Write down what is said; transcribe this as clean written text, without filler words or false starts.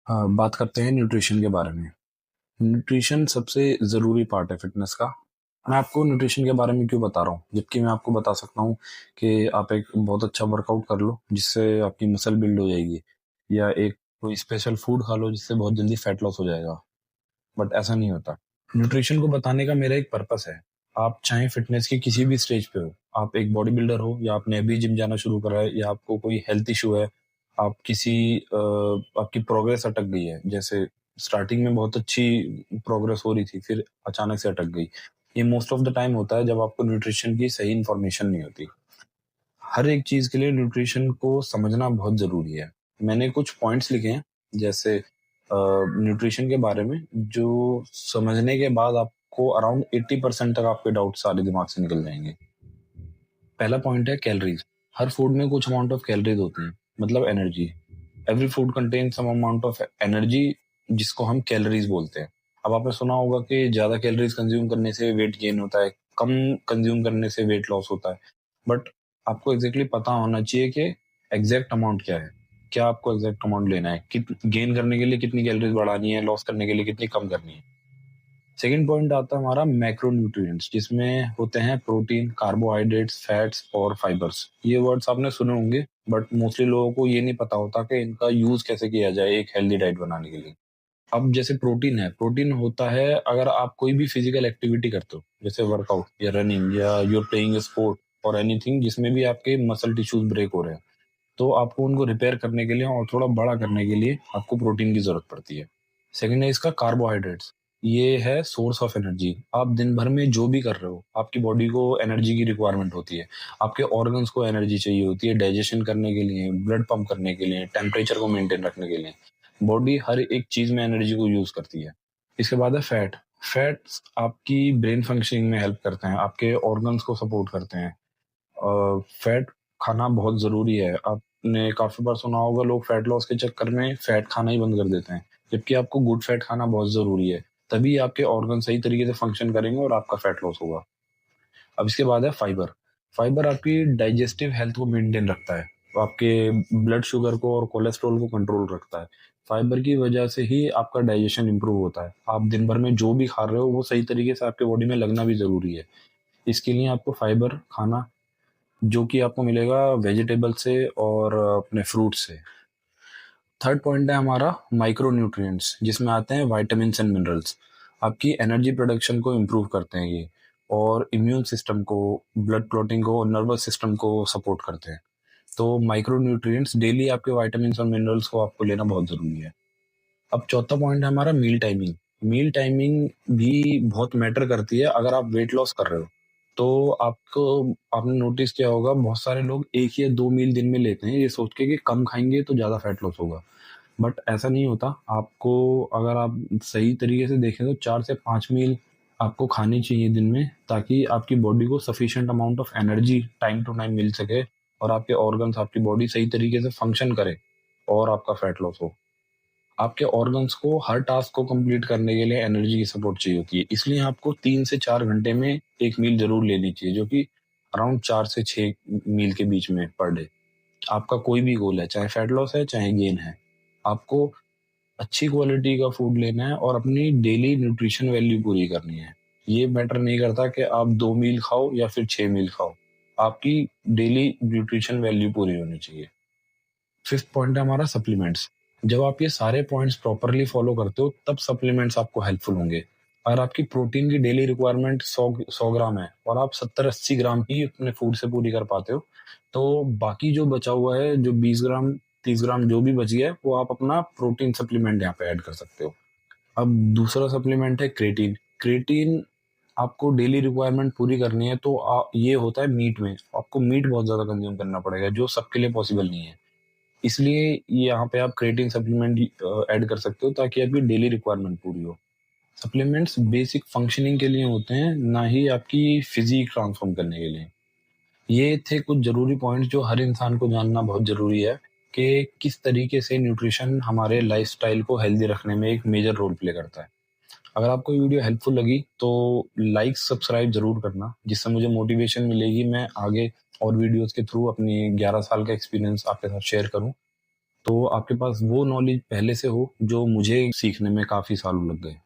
हाँ, बात करते हैं न्यूट्रिशन के बारे में। न्यूट्रिशन सबसे ज़रूरी पार्ट है फिटनेस का। मैं आपको न्यूट्रिशन के बारे में क्यों बता रहा हूँ, जबकि मैं आपको बता सकता हूँ कि आप एक बहुत अच्छा वर्कआउट कर लो जिससे आपकी मसल बिल्ड हो जाएगी, या एक कोई स्पेशल फूड खा लो जिससे बहुत जल्दी फैट लॉस हो जाएगा। बट ऐसा नहीं होता। न्यूट्रिशन को बताने का मेरा एक पर्पस है। आप चाहे फिटनेस के किसी भी स्टेज पे हो, आप एक बॉडी बिल्डर हो या आपने अभी जिम जाना शुरू करा है या आपको कोई हेल्थ इशू है, आप किसी आपकी प्रोग्रेस अटक गई है, जैसे स्टार्टिंग में बहुत अच्छी प्रोग्रेस हो रही थी फिर अचानक से अटक गई। ये मोस्ट ऑफ द टाइम होता है जब आपको न्यूट्रिशन की सही इन्फॉर्मेशन नहीं होती। हर एक चीज के लिए न्यूट्रिशन को समझना बहुत जरूरी है। मैंने कुछ पॉइंट्स लिखे हैं, जैसे न्यूट्रिशन के बारे में, जो समझने के बाद आपको अराउंड 80% तक आपके डाउट सारे दिमाग से निकल जाएंगे। पहला पॉइंट है कैलोरीज। हर फूड में कुछ अमाउंट ऑफ कैलोरीज होती हैं, मतलब energy. Every food contain some amount of energy, जिसको हम कैलोरीज बोलते हैं। अब आपने सुना होगा कि ज्यादा कैलोरीज कंज्यूम करने से वेट गेन होता है, कम कंज्यूम करने से वेट लॉस होता है। बट आपको एग्जैक्टली पता होना चाहिए कि एग्जैक्ट अमाउंट क्या है। क्या आपको एग्जैक्ट अमाउंट लेना है, कित गेन करने के लिए कितनी कैलोरीज बढ़ानी है, लॉस करने के लिए कितनी कम करनी है। सेकेंड पॉइंट आता है हमारा मैक्रोन्यूट्रिएंट्स, जिसमें होते हैं प्रोटीन, कार्बोहाइड्रेट्स, फैट्स और फाइबर्स। ये वर्ड्स आपने सुने होंगे, बट मोस्टली लोगों को ये नहीं पता होता कि इनका यूज कैसे किया जाए एक हेल्दी डाइट बनाने के लिए। अब जैसे प्रोटीन है, प्रोटीन होता है अगर आप कोई भी फिजिकल एक्टिविटी करते हो, जैसे वर्कआउट या रनिंग या यूर प्लेइंग स्पोर्ट और एनीथिंग जिसमें भी आपके मसल टिश्यूज ब्रेक हो रहे हैं, तो आपको उनको रिपेयर करने के लिए और थोड़ा बड़ा करने के लिए आपको प्रोटीन की जरूरत पड़ती है। सेकेंड है इसका कार्बोहाइड्रेट्स। ये है सोर्स ऑफ एनर्जी। आप दिन भर में जो भी कर रहे हो, आपकी बॉडी को एनर्जी की रिक्वायरमेंट होती है। आपके ऑर्गन्स को एनर्जी चाहिए होती है डाइजेशन करने के लिए, ब्लड पंप करने के लिए, टेम्परेचर को मेंटेन रखने के लिए। बॉडी हर एक चीज में एनर्जी को यूज करती है। इसके बाद है फैट। फैट्स आपकी ब्रेन फंक्शनिंग में हेल्प करते हैं, आपके ऑर्गन्स को सपोर्ट करते हैं। फैट खाना बहुत जरूरी है। आपने काफी बार सुना होगा लोग फैट लॉस के चक्कर में फैट खाना ही बंद कर देते हैं, जबकि आपको गुड फैट खाना बहुत जरूरी है। तभी आपके ऑर्गन सही तरीके से फंक्शन करेंगे और आपका फैट लॉस होगा। अब इसके बाद है फाइबर। फाइबर आपकी डाइजेस्टिव हेल्थ को मेंटेन रखता है, आपके ब्लड शुगर को और कोलेस्ट्रॉल को कंट्रोल रखता है। फाइबर की वजह से ही आपका डाइजेशन इंप्रूव होता है। आप दिन भर में जो भी खा रहे हो वो सही तरीके से आपके बॉडी में लगना भी जरूरी है। इसके लिए आपको फाइबर खाना, जो कि आपको मिलेगा वेजिटेबल से और अपने फ्रूट से। थर्ड पॉइंट है हमारा माइक्रो न्यूट्रिएंट्स, जिसमें आते हैं वाइटामिन एंड मिनरल्स। आपकी एनर्जी प्रोडक्शन को इम्प्रूव करते हैं ये, और इम्यून सिस्टम को, ब्लड क्लॉटिंग को, नर्वस सिस्टम को सपोर्ट करते हैं। तो माइक्रो न्यूट्रिएंट्स डेली आपके वाइटामिन और मिनरल्स को आपको लेना बहुत जरूरी है। अब चौथा पॉइंट है हमारा मील टाइमिंग। मील टाइमिंग भी बहुत मैटर करती है अगर आप वेट लॉस कर रहे हो। तो आपको, आपने नोटिस किया होगा बहुत सारे लोग एक या दो मील दिन में लेते हैं ये सोच के कि कम खाएंगे तो ज्यादा फैट लॉस होगा। बट ऐसा नहीं होता। आपको, अगर आप सही तरीके से देखें तो 4 से 5 मील आपको खानी चाहिए दिन में, ताकि आपकी बॉडी को sufficient amount of energy time to time मिल सके और आपके ऑर्गन्स, आपकी बॉडी सही तरीके से फंक्शन करे और आपका फैट लॉस हो। आपके ऑर्गन्स को हर टास्क को कंप्लीट करने के लिए एनर्जी की सपोर्ट चाहिए होती है, इसलिए आपको 3 से 4 घंटे में एक मील जरूर लेनी चाहिए, जो कि अराउंड 4 से 6 मील के बीच में पर डे। आपका कोई भी गोल है, चाहे फैट लॉस है चाहे गेन है, आपको अच्छी क्वालिटी का फूड लेना है और अपनी डेली न्यूट्रिशन वैल्यू पूरी करनी है। ये मैटर नहीं करता कि आप 2 मील खाओ या फिर 6 मील खाओ, आपकी डेली न्यूट्रिशन वैल्यू पूरी होनी चाहिए। फिफ्थ पॉइंट है हमारा सप्लीमेंट्स। जब आप ये सारे पॉइंट्स प्रॉपरली फॉलो करते हो तब सप्लीमेंट्स आपको हेल्पफुल होंगे। अगर आपकी प्रोटीन की डेली रिक्वायरमेंट 100 ग्राम है और आप 70-80 ग्राम ही अपने फूड से पूरी कर पाते हो, तो बाकी जो बचा हुआ है, जो 20 ग्राम 30 ग्राम जो भी बच गया है, वो आप अपना प्रोटीन सप्लीमेंट यहाँ पे ऐड कर सकते हो। अब दूसरा सप्लीमेंट है क्रेटीन। क्रेटीन आपको डेली रिक्वायरमेंट पूरी करनी है तो ये होता है मीट में। आपको मीट बहुत ज्यादा कंज्यूम करना पड़ेगा, जो सबके लिए पॉसिबल नहीं है। इसलिए यहाँ पे आप क्रेटीन सप्लीमेंट ऐड कर सकते हो ताकि आपकी डेली रिक्वायरमेंट पूरी हो। सप्लीमेंट्स बेसिक फंक्शनिंग के लिए होते हैं, ना ही आपकी फिजिक ट्रांसफॉर्म करने के लिए। ये थे कुछ जरूरी पॉइंट्स जो हर इंसान को जानना बहुत जरूरी है, कि किस तरीके से न्यूट्रिशन हमारे लाइफस्टाइल को हेल्दी रखने में एक मेजर रोल प्ले करता है। अगर आपको ये वीडियो हेल्पफुल लगी तो लाइक सब्सक्राइब जरूर करना, जिससे मुझे मोटिवेशन मिलेगी मैं आगे और वीडियोस के थ्रू अपनी 11 साल का एक्सपीरियंस आपके साथ शेयर करूं। तो आपके पास वो नॉलेज पहले से हो जो मुझे सीखने में काफ़ी सालों लग गए।